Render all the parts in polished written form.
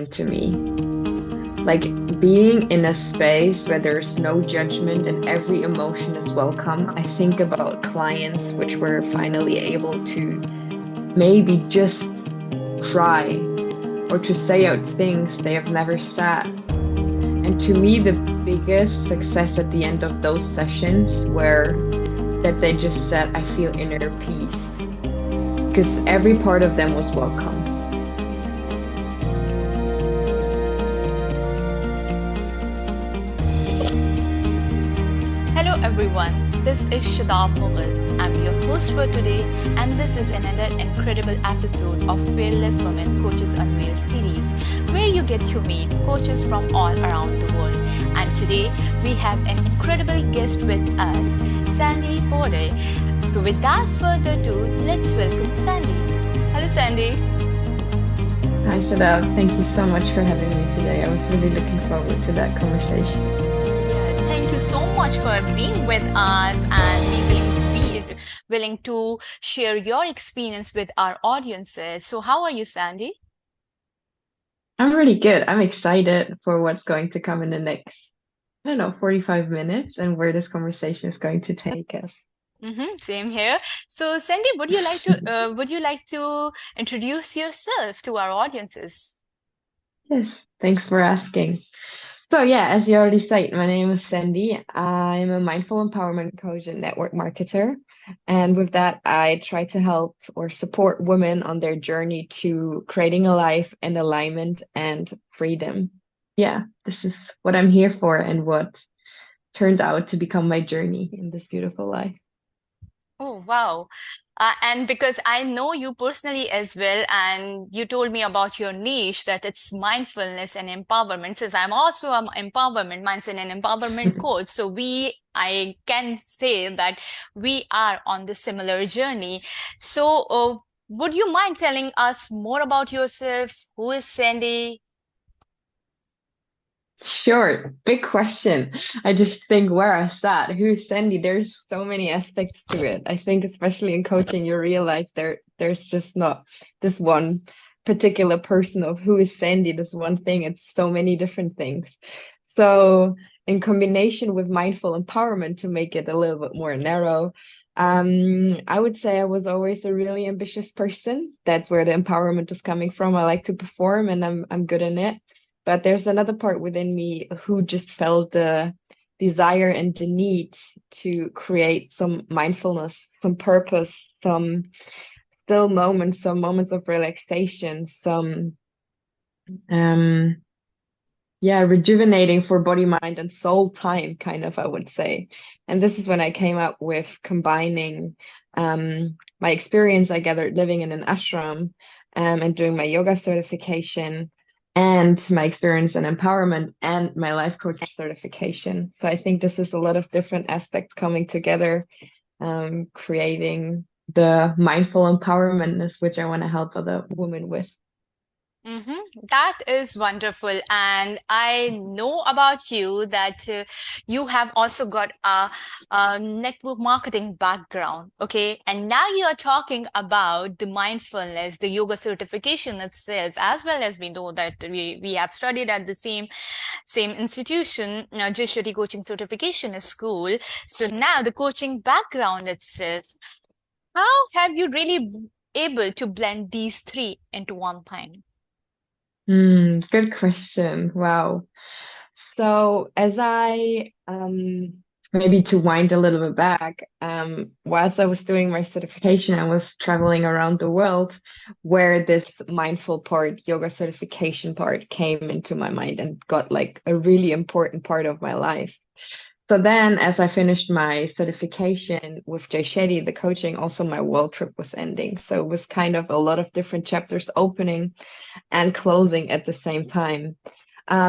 to me. Like being in a space where there's no judgment and every emotion is welcome. I think about clients which were finally able to maybe just cry or to say out things they have never said. And to me, the biggest success at the end of those sessions were that they just said, I feel inner peace because every part of them was welcome. Hello everyone, this is Shadab Mughal. I'm your host for today, and this is another incredible episode of Fearless Women Coaches Unveiled series, where you get to meet coaches from all around the world. And today we have an incredible guest with us, Sandy Bode. So without further ado, let's welcome Sandy. Hello Sandy. Hi, Shadab. Thank you so much for having me today. I was really looking forward to that conversation. Yeah, thank you so much for being with us and willing to share your experience with our audiences. So how are you, Sandy? I'm really good. I'm excited for what's going to come in the next, I don't know, 45 minutes and where this conversation is going to take us. Same here. So, Sandy, would you like to introduce yourself to our audiences? Yes, thanks for asking. So, yeah, as you already said, my name is Sandy. I'm a mindful empowerment coach and network marketer. And with that, I try to help or support women on their journey to creating a life in alignment and freedom. Yeah, this is what I'm here for and what turned out to become my journey in this beautiful life. Oh, wow. And because I know you personally as well, and you told me about your niche that it's mindfulness and empowerment, since I'm also an empowerment mindset and empowerment coach. So I can say that we are on the similar journey. So, would you mind telling us more about yourself? Who is Sandy? Sure, big question. I just think where I sat, who's Sandy? There's so many aspects to it. I think especially in coaching, you realize there's just not this one particular person of who is Sandy, this one thing. It's so many different things. So in combination with mindful empowerment to make it a little bit more narrow, I would say I was always a really ambitious person. That's where the empowerment is coming from. I like to perform and I'm good in it. But there's another part within me who just felt the desire and the need to create some mindfulness, some purpose, some still moments, some moments of relaxation, some um yeah, rejuvenating for body, mind, and soul time, kind of, I would say. And this is when I came up with combining my experience I gathered living in an ashram and doing my yoga certification and my experience in empowerment and my life coach certification. So I think this is a lot of different aspects coming together, creating the mindful empowerment, which I want to help other women with. That is wonderful. And I know about you that you have also got a network marketing background. Okay. And now you are talking about the mindfulness, the yoga certification itself, as well as we know that we have studied at the same institution, Shetty Coaching Certification School. So now the coaching background itself, how have you really able to blend these three into one thing? Good question. Wow. So as I maybe to wind a little bit back, whilst I was doing my certification, I was traveling around the world where this mindful part, yoga certification part came into my mind and got like a really important part of my life. So then as I finished my certification with Shetty, the coaching, also my world trip was ending. So it was kind of a lot of different chapters opening and closing at the same time.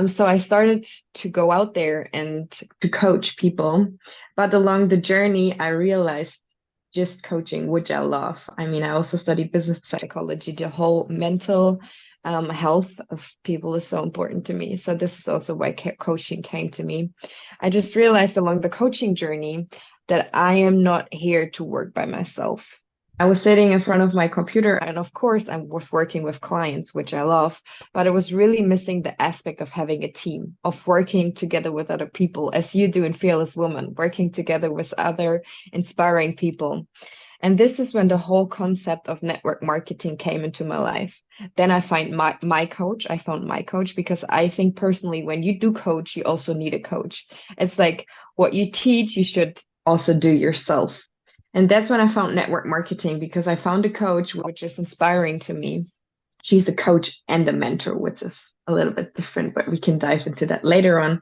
So I started to go out there and to coach people. But along the journey, I realized just coaching, which I love. I mean, I also studied business psychology. The whole mental health of people is so important to me. So this is also why coaching came to me. I just realized along the coaching journey that I am not here to work by myself. I was sitting in front of my computer, and of course, I was working with clients, which I love, but I was really missing the aspect of having a team, of working together with other people, as you do in Fearless Woman, working together with other inspiring people. And this is when the whole concept of network marketing came into my life. Then I found my coach because I think personally, when you do coach, you also need a coach. It's like what you teach, you should also do yourself. And that's when I found network marketing because I found a coach, which is inspiring to me. She's a coach and a mentor, which is a little bit different, but we can dive into that later on.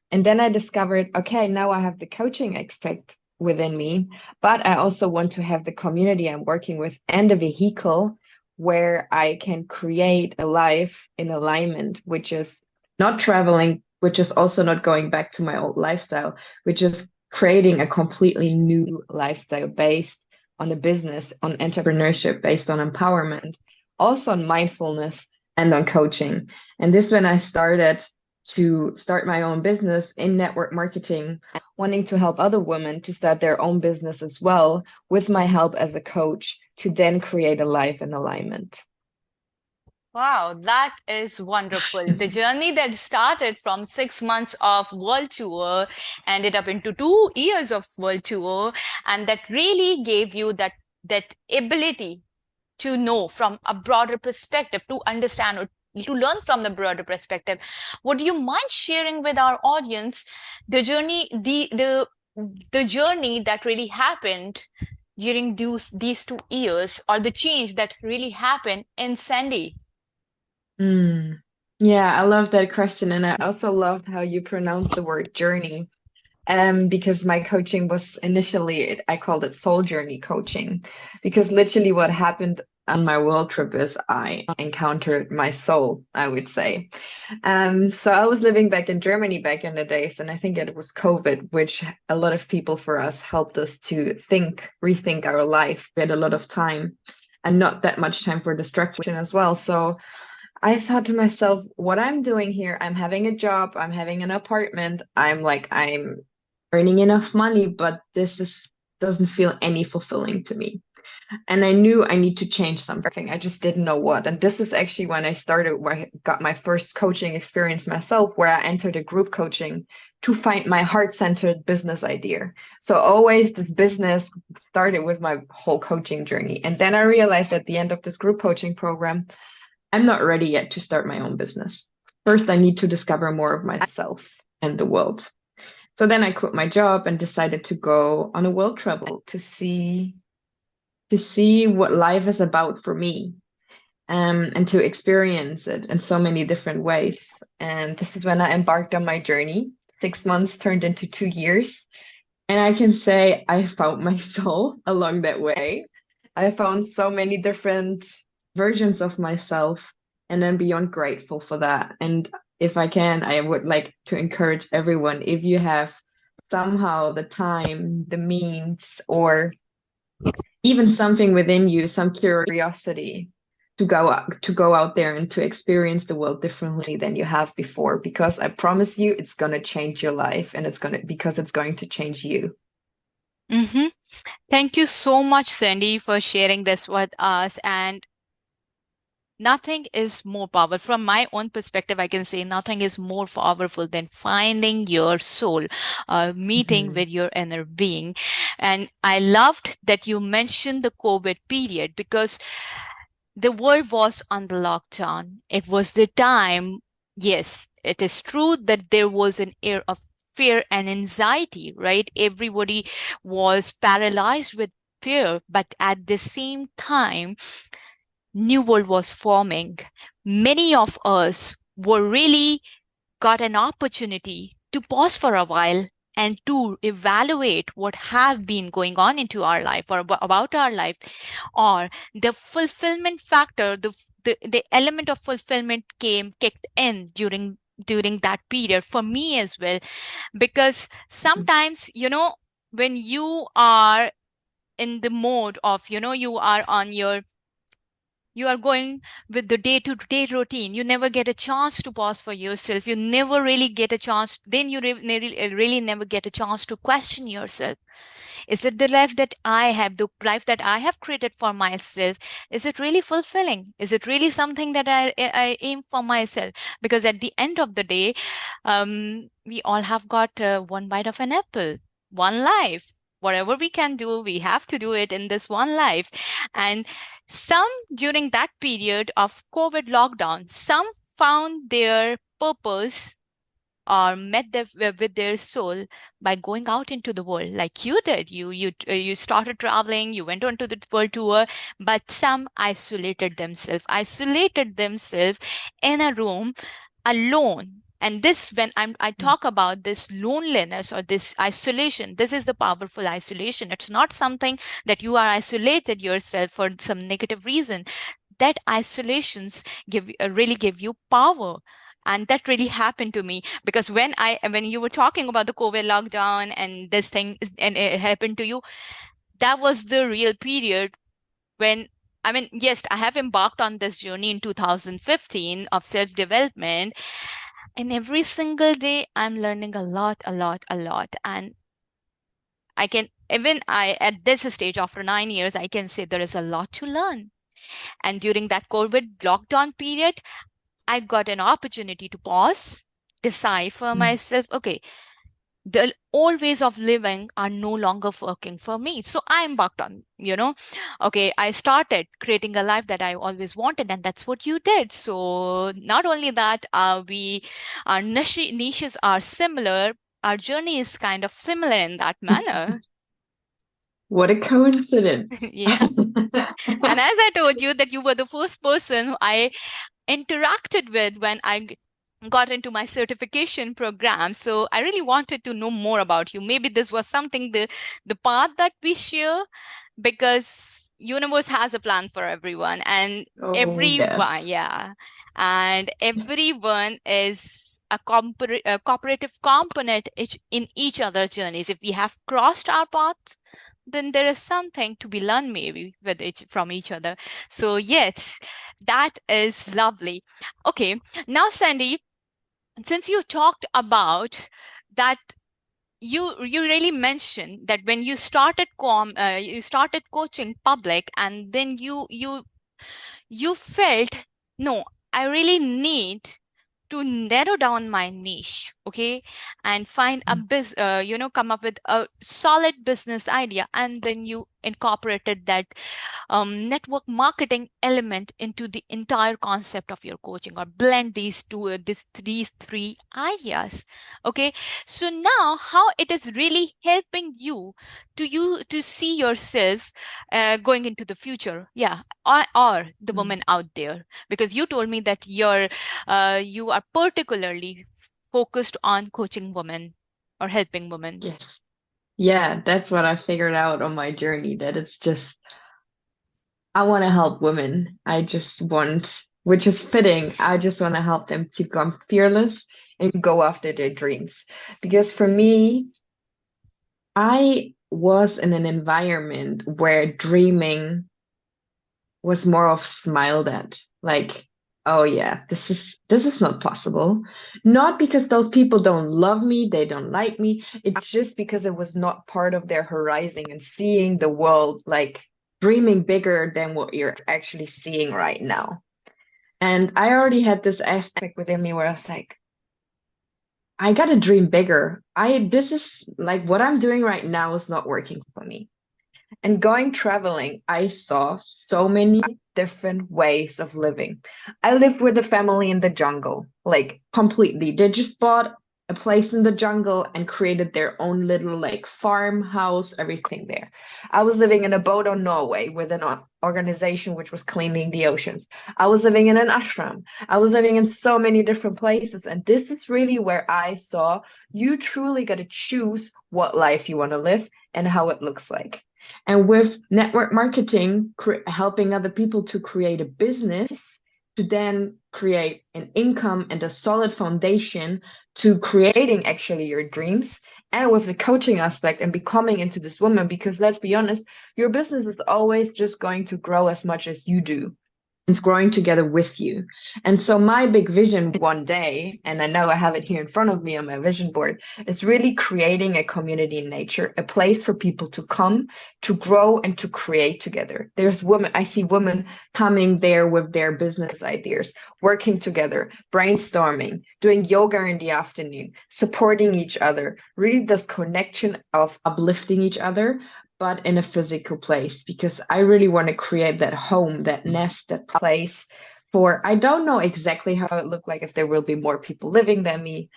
And then I discovered, okay, now I have the coaching aspect within me, but I also want to have the community I'm working with and a vehicle where I can create a life in alignment, which is not traveling, which is also not going back to my old lifestyle, which is creating a completely new lifestyle based on a business, on entrepreneurship, based on empowerment, also on mindfulness and on coaching. And this when I started to start my own business in network marketing, wanting to help other women to start their own business as well, with my help as a coach to then create a life in alignment. Wow, that is wonderful. The journey that started from 6 months of world tour ended up into 2 years of world tour, and that really gave you that ability to know from a broader perspective, to understand or to learn from the broader perspective. Would you mind sharing with our audience the journey, the journey that really happened during these 2 years, or the change that really happened in Sandy? Mm. Yeah, I love that question. And I also loved how you pronounce the word journey. Because my coaching was initially, I called it soul journey coaching, because literally what happened on my world trip is I encountered my soul, I would say. So I was living back in Germany back in the days, and I think it was COVID, which a lot of people for us helped us to rethink our life. We had a lot of time and not that much time for distraction as well. So I thought to myself, what I'm doing here, I'm having a job, I'm having an apartment, I'm earning enough money, but this is doesn't feel any fulfilling to me. And I knew I need to change something. I just didn't know what. And this is actually when I started, where I got my first coaching experience myself, where I entered a group coaching to find my heart-centered business idea. So always this business started with my whole coaching journey. And then I realized at the end of this group coaching program, I'm not ready yet to start my own business. First, I need to discover more of myself and the world. So then I quit my job and decided to go on a world travel to see what life is about for me, and to experience it in so many different ways. And this is when I embarked on my journey. 6 months turned into 2 years. And I can say I found my soul along that way. I found so many different versions of myself, and I'm beyond grateful for that. And if I can, I would like to encourage everyone, if you have somehow the time, the means, or even something within you, some curiosity to go out there and to experience the world differently than you have before, because I promise you it's going to change your life, and it's going to change you. Mm-hmm. Thank you so much, Sandy, for sharing this with us. And nothing is more powerful. From my own perspective, I can say nothing is more powerful than finding your soul, meeting Mhm. with your inner being. And I loved that you mentioned the COVID period, because the world was on the lockdown. It was the time, yes, it is true that there was an air of fear and anxiety, right? Everybody was paralyzed with fear, but at the same time, new world was forming. Many of us were really got an opportunity to pause for a while and to evaluate what have been going on into our life, or about our life, or the fulfillment factor, the element of fulfillment came kicked in during that period for me as well. Because sometimes, when you are in the mode of, you are on your You are going with the day-to-day routine. You never get a chance to pause for yourself. You never really get a chance. Then you really never get a chance to question yourself. Is it the life that I have, the life that I have created for myself? Is it really fulfilling? Is it really something that I aim for myself? Because at the end of the day, we all have got one bite of an apple, one life. Whatever we can do, we have to do it in this one life. And some during that period of COVID lockdown, some found their purpose or met with their soul by going out into the world like you did. You started traveling, you went on to the world tour, but some isolated themselves in a room alone. And this, when I talk about this loneliness or this isolation, this is the powerful isolation. It's not something that you are isolated yourself for some negative reason. That isolations really give you power. And that really happened to me, because when you were talking about the COVID lockdown and this thing and it happened to you, that was the real period when, I mean, yes, I have embarked on this journey in 2015 of self development, and every single day I'm learning a lot, a lot, a lot. And I can, even I, at this stage, after 9 years, I can say there is a lot to learn. And during that COVID lockdown period, I got an opportunity to pause, decide for Mm. myself, okay, the old ways of living are no longer working for me. So I embarked on, okay, I started creating a life that I always wanted, and that's what you did. So not only that, our niches are similar, our journey is kind of similar in that manner. What a coincidence. Yeah. And as I told you that you were the first person who I interacted with when I got into my certification program. So I really wanted to know more about you. Maybe this was something, the path that we share, because universe has a plan for everyone, and Oh, everyone, yes. yeah, and everyone is a cooperative component in each other's journeys. If we have crossed our paths, then there is something to be learned maybe from each other. So yes, that is lovely. Okay, now Sandy, since you talked about that, you really mentioned that when you started coaching public, and then you felt, no, I really need to narrow down my niche, okay, and find a come up with a solid business idea, and then you incorporated that network marketing element into the entire concept of your coaching, or blend these three ideas. Okay, so now how it is really helping you to see yourself going into the future, yeah, or the Mm. woman out there, because you told me that you are particularly focused on coaching women or helping women. Yes. Yeah, that's what I figured out on my journey, that it's just, I want to help women. I just want, which is fitting, I just want to help them to become fearless and go after their dreams. Because for me, I was in an environment where dreaming was more of smiled at. Like, oh yeah, this is not possible. Not because those people don't love me, they don't like me. It's just because it was not part of their horizon and seeing the world, like dreaming bigger than what you're actually seeing right now. And I already had this aspect within me where I was like, I gotta dream bigger. This is like what I'm doing right now is not working for me. And going traveling, I saw so many different ways of living. I lived with a family in the jungle, like completely. They just bought a place in the jungle and created their own little like farmhouse, everything there. I was living in a boat on Norway with an organization which was cleaning the oceans. I was living in an ashram. I was living in so many different places. And this is really where I saw you truly got to choose what life you want to live and how it looks like. And with network marketing, helping other people to create a business, to then create an income and a solid foundation to creating actually your dreams, and with the coaching aspect and becoming into this woman, because let's be honest, your business is always just going to grow as much as you do. It's growing together with you. And so my big vision one day, and I know I have it here in front of me on my vision board, is really creating a community in nature, a place for people to come, to grow and to create together. There's women, I see women coming there with their business ideas, working together, brainstorming, doing yoga in the afternoon, supporting each other, really this connection of uplifting each other, but in a physical place, because I really want to create that home, that nest, that place for, I don't know exactly how it look like if there will be more people living than me.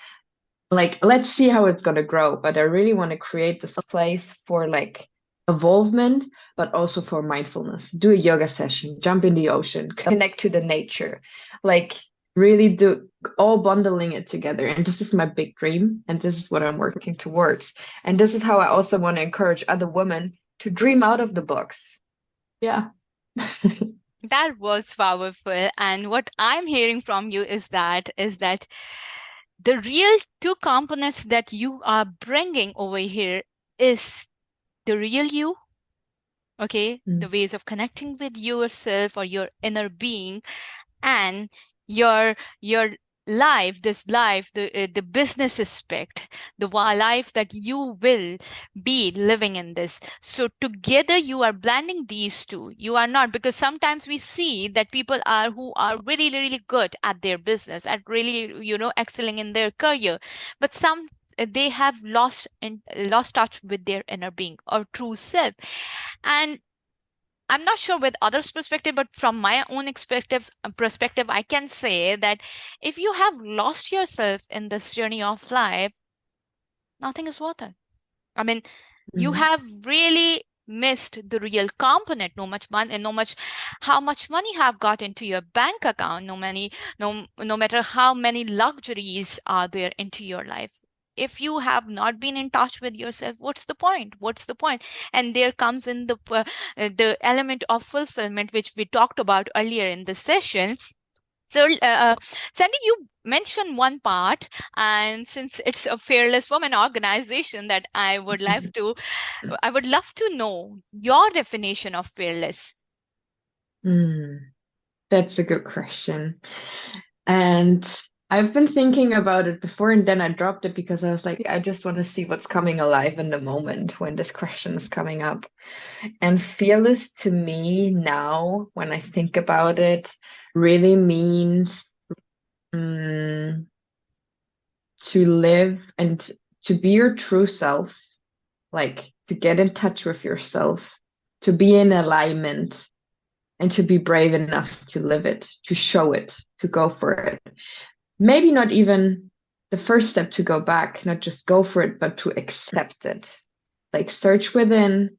Like, let's see how it's going to grow, but I really want to create this place for like evolvement, but also for mindfulness. Do a yoga session, jump in the ocean, connect to the nature, like really do all bundling it together. And this is my big dream, and this is what I'm working towards. And this is how I also want to encourage other women to dream out of the box. Yeah. That was powerful. And what I'm hearing from you is that the real two components that you are bringing over here is the real you, okay, the Mm. ways of connecting with yourself or your inner being, and your life, this life, the business aspect, the life that you will be living in this. So together you are blending these two. You are not, because sometimes we see that people are who are really really good at their business, at really excelling in their career, but some they have lost touch with their inner being or true self. And I'm not sure with others' perspective, but from my own perspective, I can say that if you have lost yourself in this journey of life, nothing is worth it. I mean, you Mm. have really missed the real component. No much money, and no much how much money you have got into your bank account, no matter how many luxuries are there into your life. If you have not been in touch with yourself, what's the point? What's the point? And there comes in the element of fulfillment, which we talked about earlier in the session. So, Sandy, you mentioned one part, and since it's a Fearless Woman organization, that I would love to know your definition of fearless. Mm. That's a good question. And I've been thinking about it before, and then I dropped it because I was like, I just want to see what's coming alive in the moment when this question is coming up. And fearless to me now, when I think about it, really means mm, to live and to be your true self, like to get in touch with yourself, to be in alignment, and to be brave enough to live it, to show it, to go for it. Maybe not even the first step to go back, not just go for it, but to accept it. Like search within,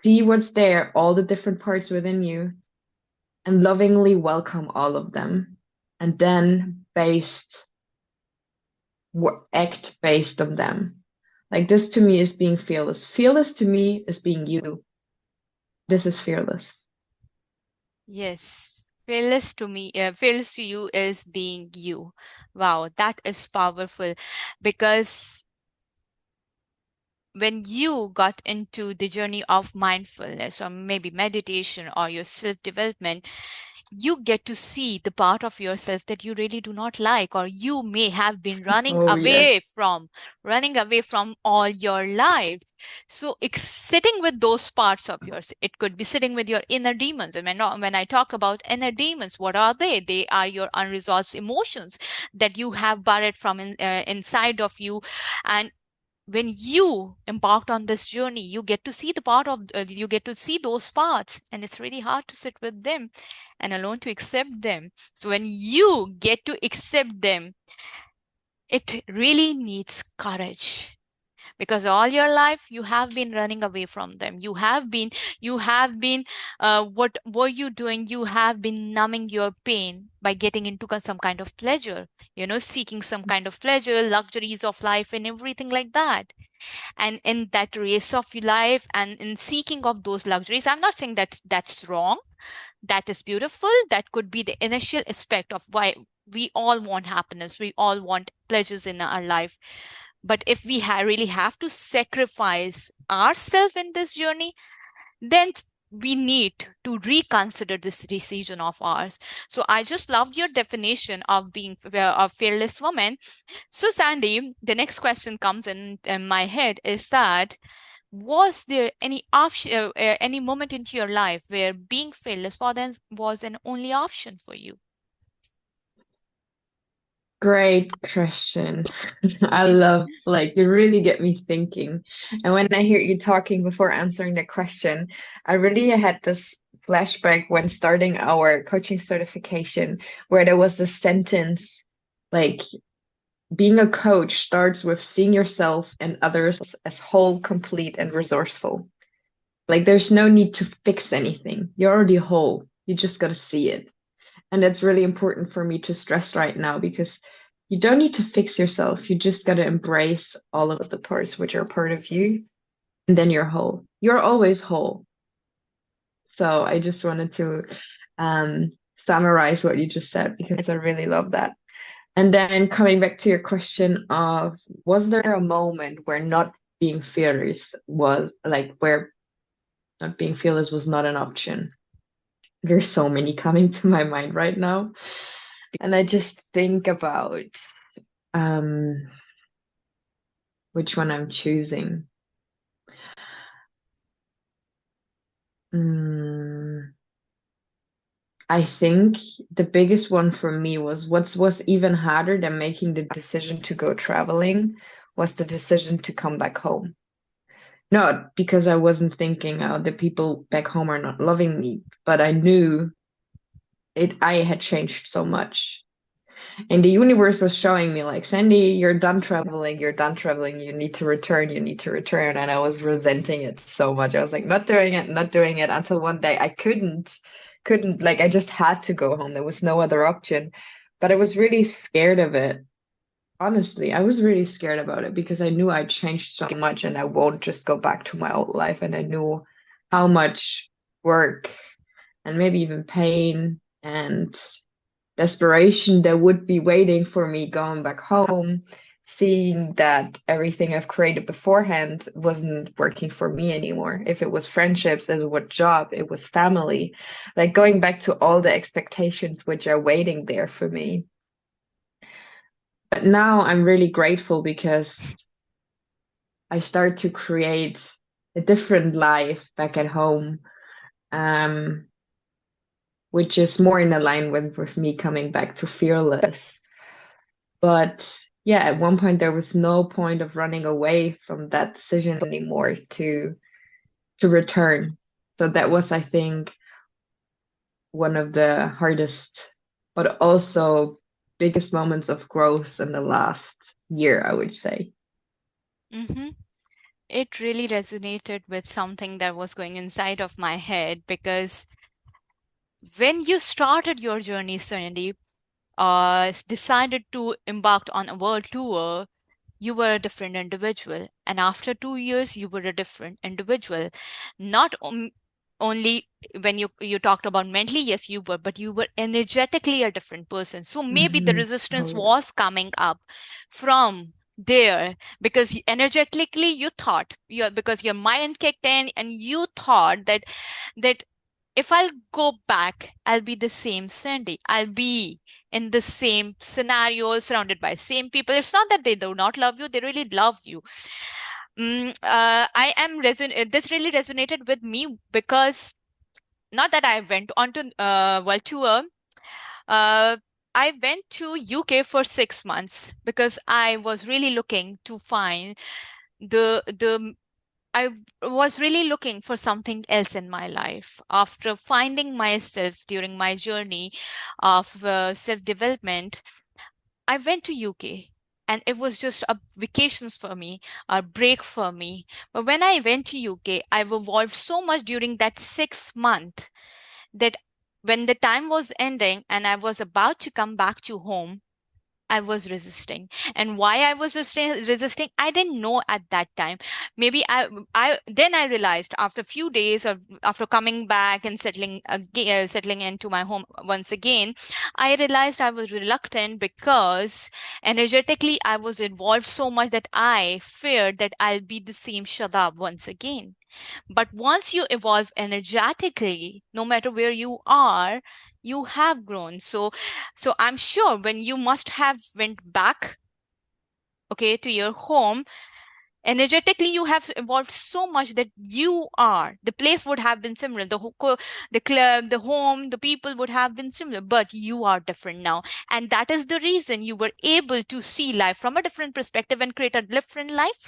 see what's there, all the different parts within you, and lovingly welcome all of them. And then act based on them. Like this to me is being fearless. Fearless to me is being you. This is fearless. Yes. Fearless to you is being you. Wow, that is powerful, because when you got into the journey of mindfulness or maybe meditation or your self development, you get to see the part of yourself that you really do not like, or you may have been Oh, yes. running away from all your life. So sitting with those parts of yours, it could be sitting with your inner demons. And when I talk about inner demons, what are they? They are your unresolved emotions that you have buried from inside of you. And when you embarked on this journey, you get to see you get to see those parts, and it's really hard to sit with them and alone to accept them. So when you get to accept them, it really needs courage, because all your life you have been running away from them. What were you doing? You have been numbing your pain by getting into some kind of pleasure, seeking some kind of pleasure, luxuries of life and everything like that. And in that race of life and in seeking of those luxuries, I'm not saying that that's wrong. That is beautiful. That could be the initial aspect of why we all want happiness, we all want pleasures in our life. But if we really have to sacrifice ourselves in this journey, then we need to reconsider this decision of ours. So I just loved your definition of being a fearless woman. So Sandy, the next question comes in my head is that was there any option, any moment into your life where being fearless for them was an only option for you? Great question. I love, like, you really get me thinking. And when I hear you talking before answering the question, I really had this flashback when starting our coaching certification, where there was this sentence like, being a coach starts with seeing yourself and others as whole, complete, and resourceful. Like, there's no need to fix anything. You're already whole. You just got to see it. And that's really important for me to stress right now because you don't need to fix yourself. You just got to embrace all of the parts which are part of you, and then you're whole. You're always whole. So I just wanted to summarize what you just said because I really love that. And then coming back to your question of, was there a moment where not being fearless was like, where not being fearless was not an option? There's so many coming to my mind right now. And I just think about um which one I'm choosing. Mm, I think the biggest one for me was what was even harder than making the decision to go traveling was the decision to come back home. Not because I wasn't thinking, oh, the people back home are not loving me, but I knew I had changed so much. And the universe was showing me, like, Sandy, you're done traveling, you need to return, you need to return. And I was resenting it so much. I was like, not doing it, not doing it, until one day I couldn't, like, I just had to go home. There was no other option. But I was really scared of it. Honestly, I was really scared about it because I knew I'd changed so much and I won't just go back to my old life. And I knew how much work and maybe even pain and desperation that would be waiting for me going back home, seeing that everything I've created beforehand wasn't working for me anymore. If it was friendships, it was job, it was family, like going back to all the expectations which are waiting there for me. But now I'm really grateful because I start to create a different life back at home, um, which is more in alignment with me coming back to fearless. But yeah, at one point there was no point of running away from that decision anymore to return. So that was, I think, one of the hardest, but also biggest moments of growth in the last year, I would say. Mm-hmm. It really resonated with something that was going inside of my head because when you started your journey, Sandy, decided to embark on a world tour, you were a different individual. And after 2 years, you were a different individual. Not only when you talked about mentally, yes, you were, but you were energetically a different person. So maybe the resistance Oh, yeah. was coming up from there because energetically you thought because your mind kicked in and you thought that if I'll go back, I'll be the same Sandy. I'll be in the same scenario, surrounded by same people. It's not that they do not love you; they really love you. This really resonated with me because not that I went on to world tour. Uh, I went to UK for 6 months because I was really looking to find the I was really looking for something else in my life. After finding myself during my journey of self-development, I went to UK and it was just a vacations for me, a break for me. But when I went to UK, I've evolved so much during that 6 month that when the time was ending and I was about to come back to home, I was resisting. And why I was resisting, I didn't know at that time. Maybe I then I realized after a few days of after coming back and settling into my home once again, I realized I was reluctant because energetically I was involved so much that I feared that I'll be the same Shadab once again. But once you evolve energetically, no matter where you are, you have grown. So I'm sure when you must have went back, okay, to your home, energetically you have evolved so much that the place would have been similar, the club, the home, the people would have been similar, but you are different now, and that is the reason you were able to see life from a different perspective and create a different life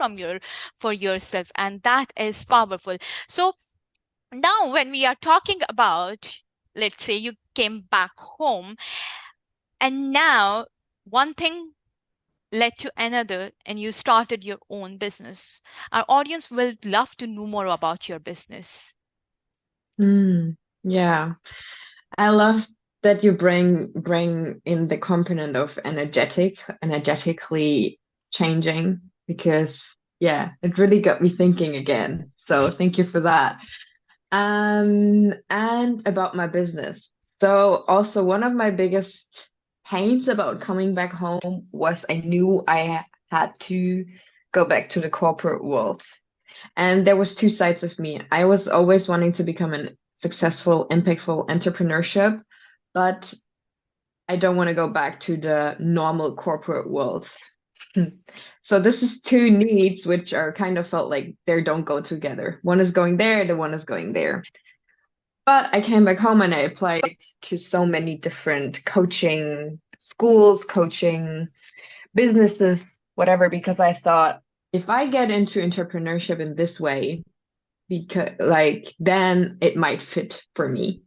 for yourself, and that is powerful. So now when we are talking about, let's say you came back home, and now one thing led to another and you started your own business. Our audience will love to know more about your business. Yeah. I love that you bring in the component of energetically changing, because yeah, it really got me thinking again. So thank you for that. And about my business. So also one of my biggest pains about coming back home was I knew I had to go back to the corporate world. And there was two sides of me. I was always wanting to become a successful, impactful entrepreneurship, but I don't want to go back to the normal corporate world. So this is two needs which are kind of felt like they don't go together. One is going there, the one is going there. But I came back home and I applied to so many different coaching schools, coaching businesses, whatever, because I thought if I get into entrepreneurship in this way, because like then it might fit for me.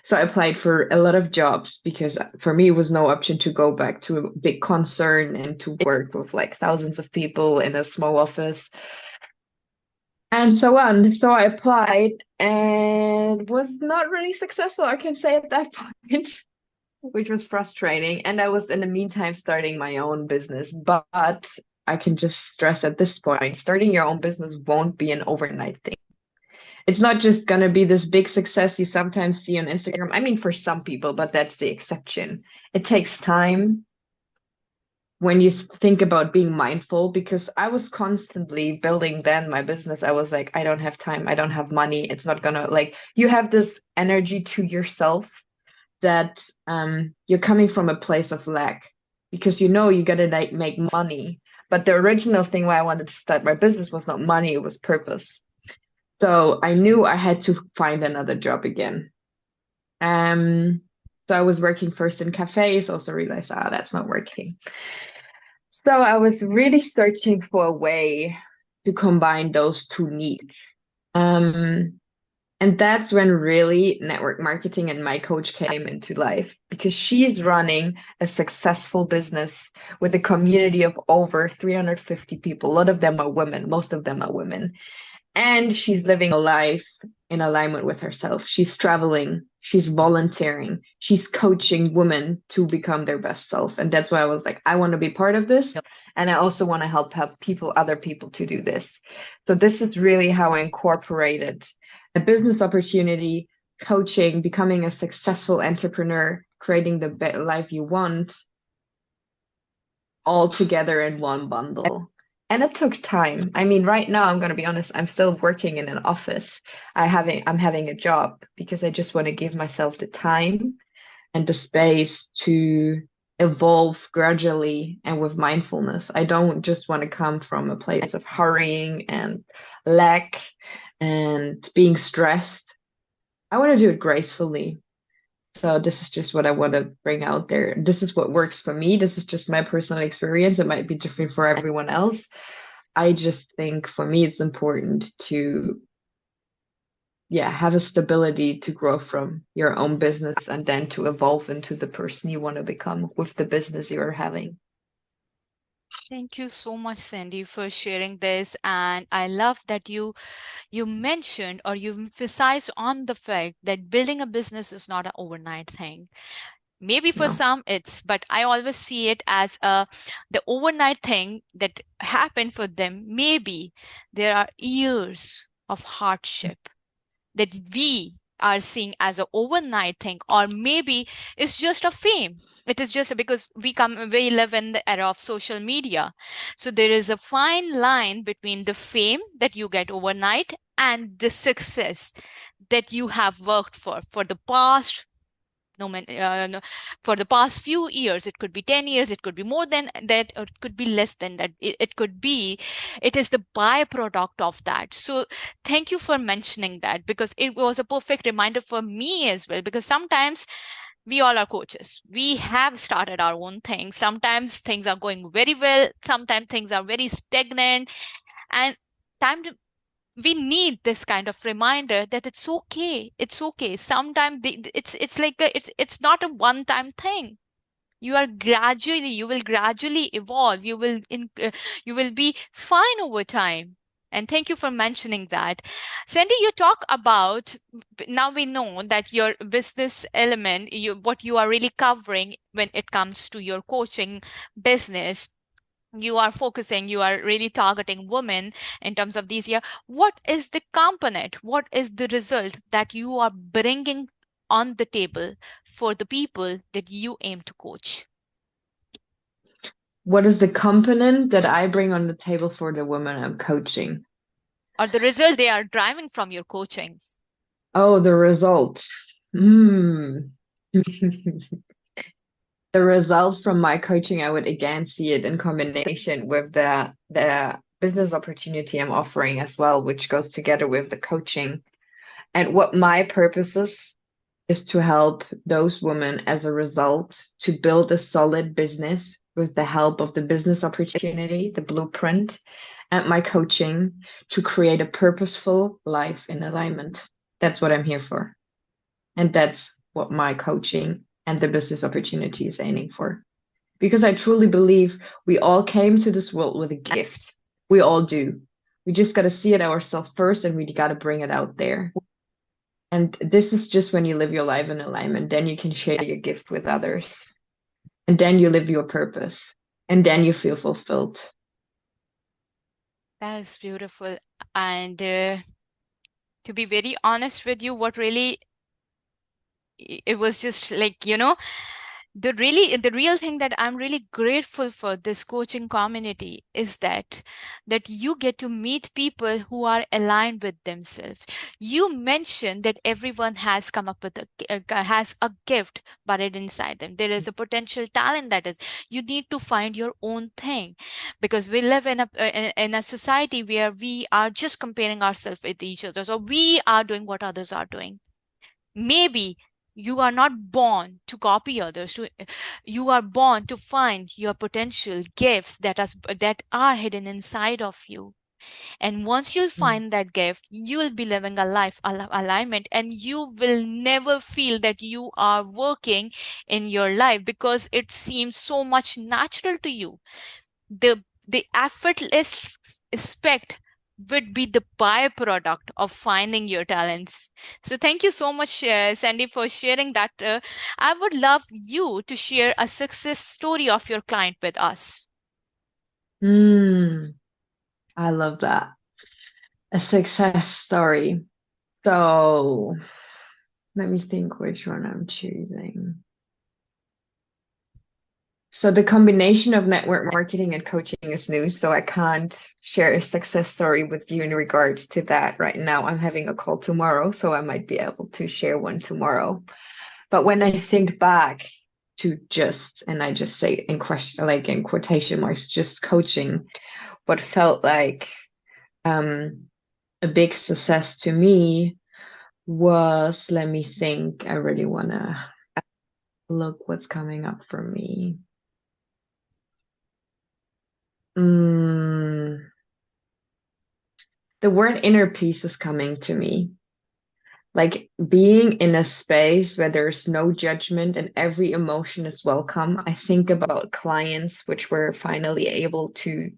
So I applied for a lot of jobs because for me it was no option to go back to a big concern and to work with like thousands of people in a small office and so on. So I applied and was not really successful, I can say at that point, which was frustrating. And I was in the meantime starting my own business. But I can just stress at this point, starting your own business won't be an overnight thing. It's not just going to be this big success you sometimes see on Instagram. I mean, for some people, but that's the exception. It takes time when you think about being mindful, because I was constantly building then my business. I was like, I don't have time. I don't have money. It's not gonna like you have this energy to yourself that you're coming from a place of lack because you know you gotta like make money. But the original thing why I wanted to start my business was not money, it was purpose. So I knew I had to find another job again. Um, so I was working first in cafes, also realized, that's not working. So I was really searching for a way to combine those two needs. Um, and that's when really network marketing and my coach came into life because she's running a successful business with a community of over 350 people. A lot of them are women, most of them are women. And she's living a life in alignment with herself. She's traveling, she's volunteering, she's coaching women to become their best self. And that's why I was like, I want to be part of this. And I also want to help people, other people to do this. So this is really how I incorporated a business opportunity, coaching, becoming a successful entrepreneur, creating the better life you want, all together in one bundle. And it took time. I mean, right now, I'm going to be honest, I'm still working in an office. I'm having a job because I just want to give myself the time and the space to evolve gradually and with mindfulness. I don't just want to come from a place of hurrying and lack and being stressed. I want to do it gracefully. So this is just what I want to bring out there. This is what works for me. This is just my personal experience. It might be different for everyone else. I just think for me it's important to have a stability to grow from your own business and then to evolve into the person you want to become with the business you're having. Thank you so much, Sandy, for sharing this. And I love that you mentioned or you emphasized on the fact that building a business is not an overnight thing. Maybe for No. some it's, but I always see it as the overnight thing that happened for them. Maybe there are years of hardship that we are seeing as an overnight thing, or maybe it's just a fame. It is just because we live in the era of social media. So there is a fine line between the fame that you get overnight and the success that you have worked for the past no, for the past few years. It could be 10 years, it could be more than that, or it could be less than that. It could be, it is the byproduct of that. So thank you for mentioning that, because it was a perfect reminder for me as well, because sometimes we all are coaches. We have started our own thing. Sometimes things are going very well, sometimes things are very stagnant, and time to, we need this kind of reminder that it's okay, it's okay. Sometimes it's like it's not a one time thing. You will gradually evolve. You will be fine over time. And thank you for mentioning that. Sandy, you talk about, now we know that your business element, what you are really covering when it comes to your coaching business, you are focusing, you are really targeting women in terms of these year. What is the component, what is the result that you are bringing on the table for the people that you aim to coach? What is the component that I bring on the table for the women I'm coaching? Or the result they are driving from your coaching? Oh, the result. Hmm. The result from my coaching, I would again see it in combination with the business opportunity I'm offering as well, which goes together with the coaching. And what my purpose is to help those women as a result to build a solid business with the help of the business opportunity, the blueprint, and my coaching to create a purposeful life in alignment. That's what I'm here for. And that's what my coaching and the business opportunity is aiming for. Because I truly believe we all came to this world with a gift. We all do. We just got to see it ourselves first and we got to bring it out there. And this is just when you live your life in alignment, then you can share your gift with others. And then you live your purpose. And then you feel fulfilled. That is beautiful. And to be very honest with you, what really, it was just like, the real thing that I'm really grateful for this coaching community is that you get to meet people who are aligned with themselves. You mentioned that everyone has come up with has a gift buried inside them. There is a potential talent that is, you need to find your own thing, because we live in a society where we are just comparing ourselves with each other, so we are doing what others are doing. Maybe you are not born to copy others, you are born to find your potential gifts that are hidden inside of you. And once you'll Mm. find that gift, you'll be living a life alignment, and you will never feel that you are working in your life, because it seems so much natural to you. The effortless aspect would be the byproduct of finding your talents. So thank you so much, Sandy, for sharing that. I would love you to share a success story of your client with us. I love that. A success story. So let me think which one I'm choosing. So the combination of network marketing and coaching is new, so I can't share a success story with you in regards to that right now. I'm having a call tomorrow, so I might be able to share one tomorrow. But when I think back to just, and I just say in question, like in quotation marks, just coaching, what felt like a big success to me was, let me think, I really want to look what's coming up for me. The word inner peace is coming to me. Like being in a space where there's no judgment and every emotion is welcome. I think about clients which were finally able to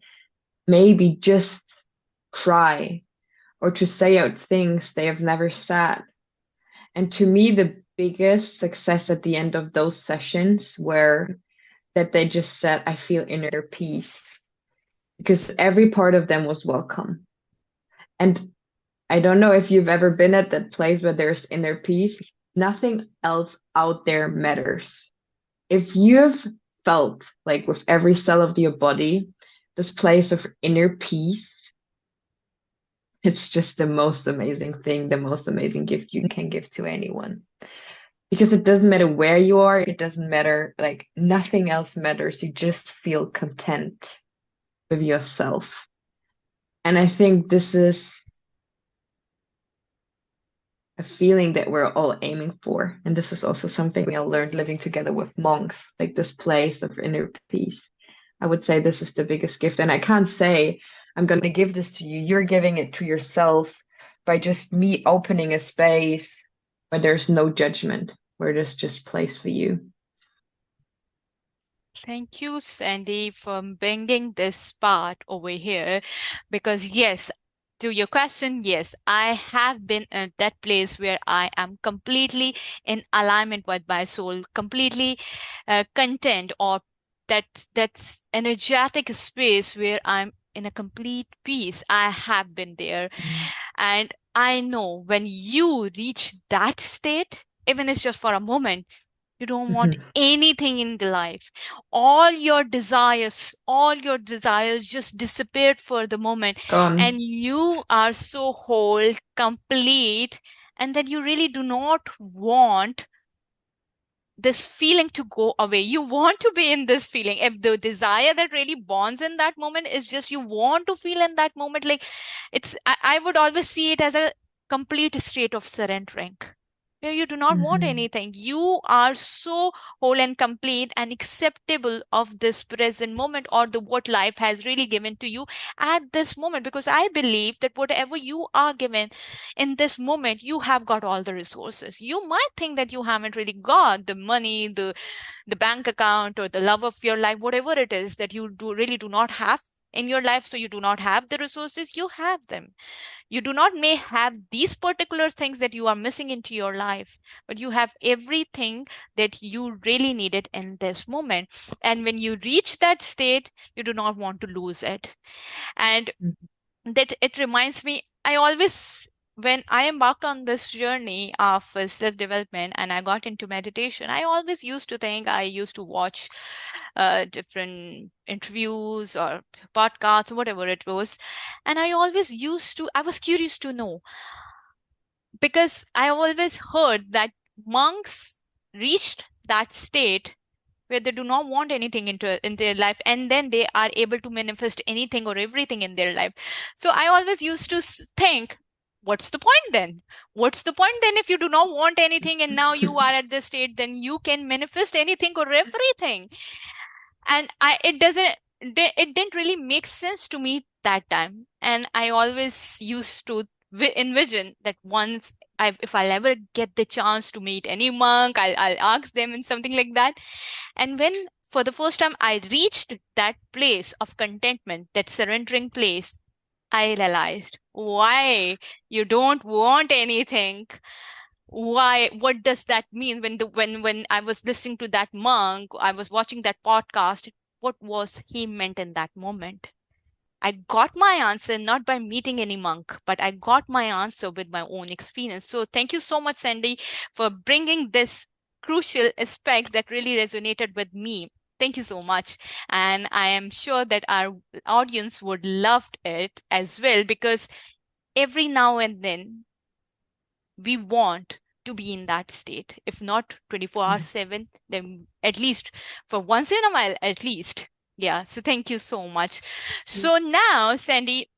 maybe just cry or to say out things they have never said. And to me, the biggest success at the end of those sessions were that they just said, I feel inner peace, because every part of them was welcome. And I don't know if you've ever been at that place where there's inner peace. Nothing else out there matters. If you've felt like with every cell of your body, this place of inner peace, it's just the most amazing thing, the most amazing gift you can give to anyone. Because it doesn't matter where you are, it doesn't matter, like nothing else matters. You just feel content with yourself. And I think this is a feeling that we're all aiming for. And this is also something I learned living together with monks, like this place of inner peace. I would say this is the biggest gift. And I can't say, I'm going to give this to you. You're giving it to yourself by just me opening a space where there's no judgment, where there's just place for you. Thank you, Sandy, for bringing this part over here. Because, yes, to your question, yes, I have been at that place where I am completely in alignment with my soul, completely content, or that energetic space where I'm in a complete peace. I have been there. Mm. And I know when you reach that state, even if it's just for a moment, you don't want Mhm. anything in the life. All your desires just disappeared for the moment, Gone. and you are so whole, complete, and that you really do not want this feeling to go away. You want to be in this feeling. If the desire that really bonds in that moment is just you want to feel in that moment, like I would always see it as a complete state of surrendering. You do not want Mhm. anything. You are so whole and complete and acceptable of this present moment, or the what life has really given to you at this moment. Because I believe that whatever you are given in this moment, you have got all the resources. You might think that you haven't really got the money, the bank account, or the love of your life, whatever it is that you do really do not have in your life. So you do not have the resources. You have them. You do not may have these particular things that you are missing into your life, but you have everything that you really needed in this moment. And when you reach that state, you do not want to lose it. And that it reminds me, I always, when I embarked on this journey of self development and I got into meditation, I always used to think, I used to watch different interviews or podcasts, whatever it was. And I was curious to know, because I always heard that monks reached that state where they do not want anything in their life, and then they are able to manifest anything or everything in their life. So I always used to think, what's the point then? What's the point then if you do not want anything and now you are at this state, then you can manifest anything or everything? And it didn't really make sense to me that time. And I always used to envision that once if I'll ever get the chance to meet any monk, I'll ask them and something like that. And when for the first time I reached that place of contentment, that surrendering place, I realized why you don't want anything. Why? What does that mean? When I was listening to that monk, I was watching that podcast, what was he meant in that moment? I got my answer not by meeting any monk, but I got my answer with my own experience. So thank you so much, Sandy, for bringing this crucial aspect that really resonated with me. Thank you so much. And I am sure that our audience would love it as well, because every now and then we want to be in that state. If not 24 hours 7, then at least for once in a while, at least. Yeah. So thank you so much. So now, Sandy,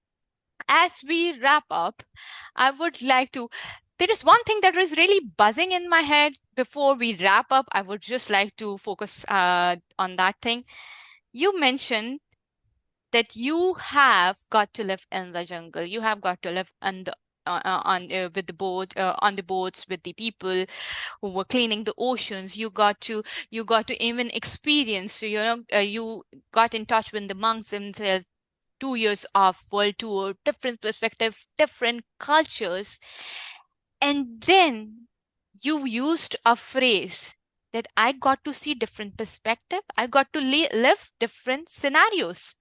as we wrap up, I would like to. There is one thing that is really buzzing in my head before we wrap up. I would just like to focus on that thing. You mentioned that you have got to live in the jungle. You have got to live on with the boat on the boats with the people who were cleaning the oceans. You got to even experience. So, you got in touch with the monks themselves. 2 years of world tour, different perspective, different cultures, and then you used a phrase that I got to see different perspective. I got to live different scenarios,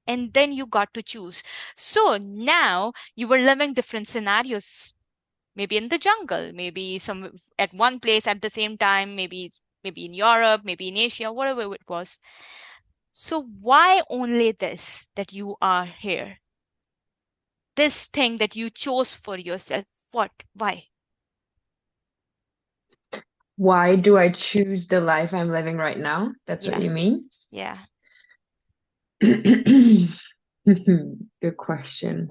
and then you got to choose. So now you were living different scenarios, maybe in the jungle, maybe some at one place at the same time, maybe in Europe, maybe in Asia, whatever it was. So why only this that you are here? this thing that you chose for yourself? What? Why? Why do I choose the life I'm living right now? That's what Yeah, you mean? yeah. Good question.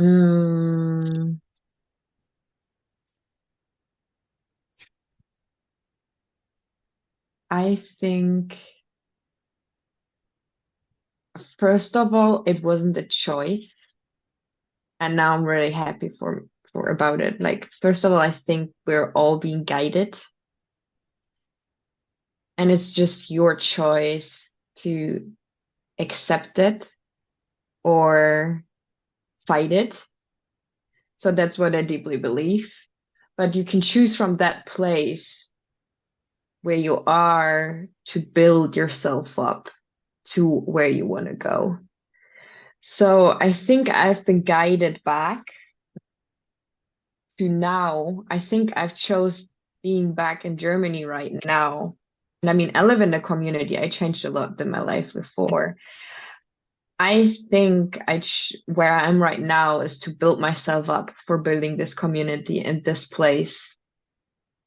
Mm, I think, first of all, it wasn't a choice, and now I'm really happy for about it. Like, first of all, I think we're all being guided, and it's just your choice to accept it or fight it. So that's what I deeply believe. But you can choose from that place where you are to build yourself up to where you want to go. So I think I've been guided back to now. I think I've chose being back in Germany right now. And I mean, I live in the community. I changed a lot in my life before. I think where I am right now is to build myself up for building this community and this place.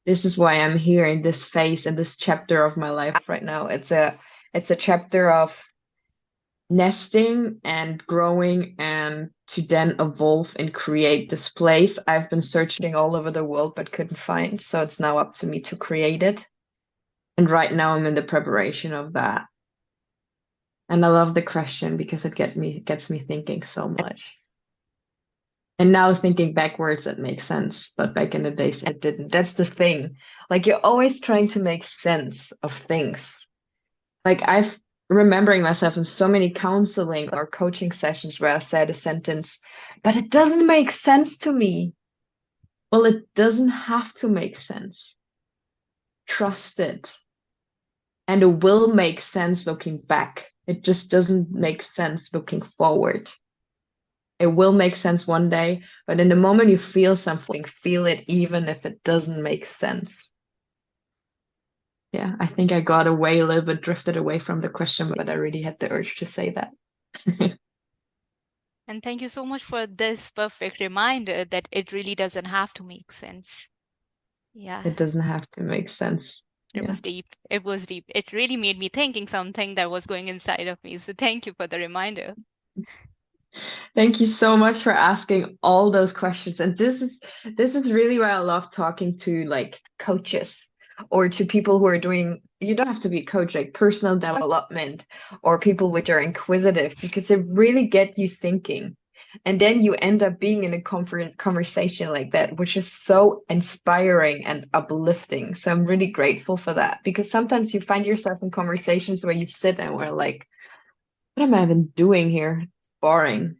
This is why I'm here in this phase and this chapter of my life right now. It's a chapter of nesting and growing and to then evolve and create this place I've been searching all over the world but couldn't find. So it's now up to me to create it. And right now I'm in the preparation of that. And I love the question because it gets me thinking so much. And now thinking backwards, it makes sense. But back in the days, it didn't. That's the thing. Like you're always trying to make sense of things. Like I've remembering myself in so many counseling or coaching sessions where I said a sentence, but it doesn't make sense to me. Well, it doesn't have to make sense. Trust it. And it will make sense looking back. It just doesn't make sense looking forward. It will make sense one day, but in the moment you feel something, feel it even if it doesn't make sense. Yeah, I think I got away a little bit, drifted away from the question, but I really had the urge to say that. And thank you so much for this perfect reminder that it really doesn't have to make sense. Yeah, It doesn't have to make sense. it Yeah. was deep. It was deep. It really made me thinking something that was going inside of me. So thank you for the reminder. Thank you so much for asking all those questions. And this is really why I love talking to like coaches or to people who are doing, you don't have to be a coach, like personal development or people which are inquisitive because it really get you thinking. And then you end up being in a conversation like that, which is so inspiring and uplifting. So I'm really grateful for that because sometimes you find yourself in conversations where you sit and we're like, what am I even doing here? It's boring.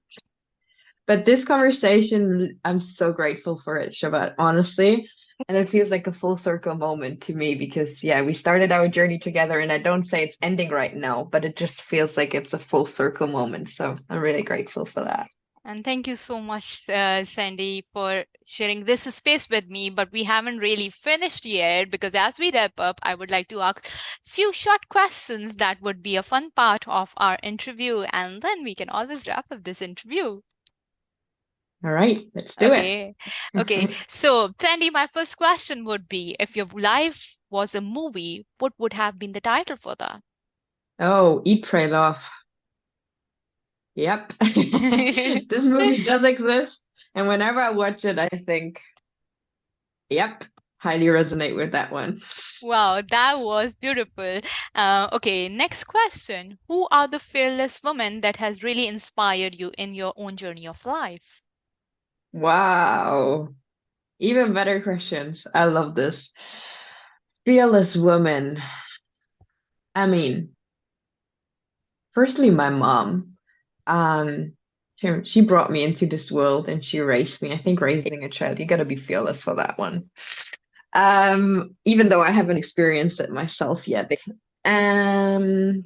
But this conversation, I'm so grateful for it, Shabbat, honestly. And it feels like a full circle moment to me because, yeah, we started our journey together, and I don't say it's ending right now, but it just feels like it's a full circle moment. So I'm really grateful for that. And thank you so much, Sandy, for sharing this space with me. But we haven't really finished yet because as we wrap up, I would like to ask few short questions that would be a fun part of our interview, and then we can always wrap up this interview. All right, let's do it. Okay. Okay. So, Sandy, my first question would be if your life was a movie, what would have been the title for that? Oh, Eat, Pray, Love. Yep. This movie does exist. And whenever I watch it, I think, yep, highly resonate with that one. Wow, that was beautiful. Okay, next question. Who are the fearless women that has really inspired you in your own journey of life? Wow. Even better questions. I love this. Fearless woman. I mean, firstly, my mom. Um, she brought me into this world and she raised me. I think raising a child, you gotta be fearless for that one. Even though I haven't experienced it myself yet. Um,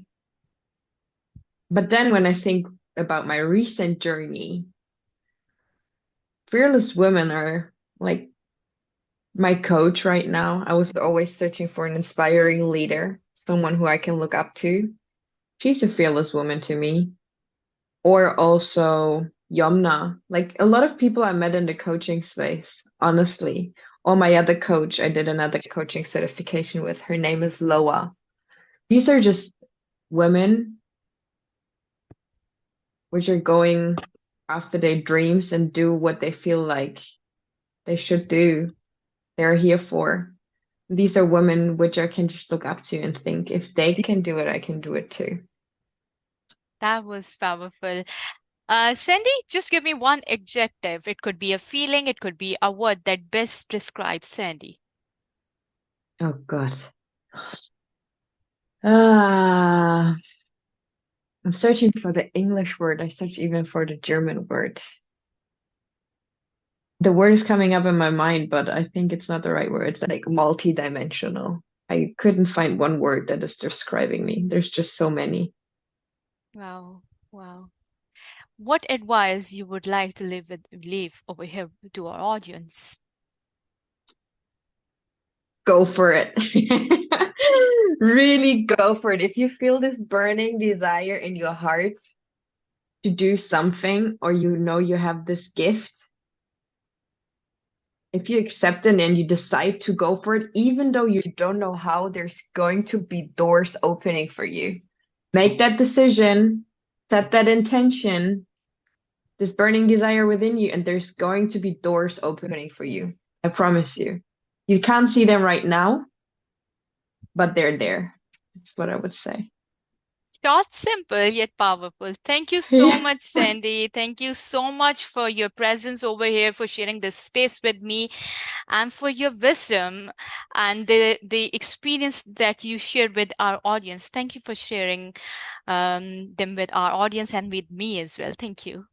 but then when I think about my recent journey, fearless women are like my coach right now. I was always searching for an inspiring leader, someone who I can look up to. She's a fearless woman to me. Or also Yomna. Like a lot of people I met in the coaching space, honestly. Or my other coach, I did another coaching certification with. Her name is Loa. These are just women which are going after their dreams and do what they feel like they should do. They're here for. These are women which I can just look up to and think, if they can do it, I can do it too. That was powerful. Sandy, just give me one adjective. It could be a feeling, it could be a word that best describes Sandy. Oh God. Ah, I'm searching for the English word. I search even for the German word. The word is coming up in my mind, but I think it's not the right word. It's like multi-dimensional. I couldn't find one word that is describing me. There's just so many. Wow, wow. What advice you would like to leave over here to our audience? Go for it. Really go for it. If you feel this burning desire in your heart to do something, or you know you have this gift, if you accept it and you decide to go for it, even though you don't know how, there's going to be doors opening for you. Make that decision, set that intention, this burning desire within you, and there's going to be doors opening for you. I promise you. You can't see them right now, but they're there. That's what I would say. Short, simple, yet powerful. Thank you so Yeah. much, Sandy. Thank you so much for your presence over here, for sharing this space with me, and for your wisdom and the experience that you shared with our audience. Thank you for sharing them with our audience and with me as well. Thank you.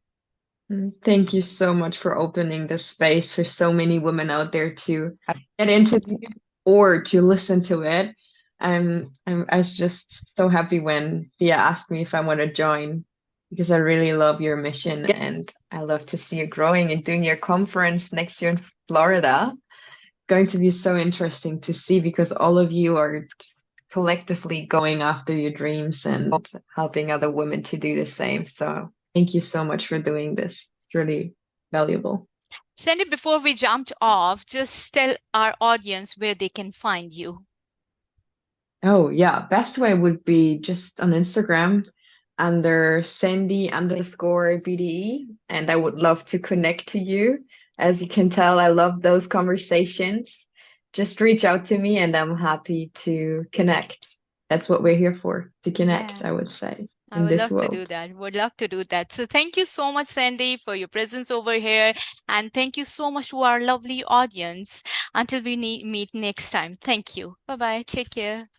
Thank you so much for opening this space for so many women out there to get into it or to listen to it. I was just so happy when Thea asked me if I want to join because I really love your mission and I love to see you growing and doing your conference next year in Florida. Going to be so interesting to see because all of you are collectively going after your dreams and helping other women to do the same. So thank you so much for doing this. It's really valuable. Sandy, before we jumped off, just tell our audience where they can find you. Oh, yeah. Best way would be just on Instagram under Sandy_BDE. And I would love to connect to you. As you can tell, I love those conversations. Just reach out to me and I'm happy to connect. That's what we're here for, to connect, Yeah. I would say, I in would this love to do world. that. Would love to do that. So thank you so much, Sandy, for your presence over here. And thank you so much to our lovely audience. Until we meet next time. Thank you. Bye bye. Take care.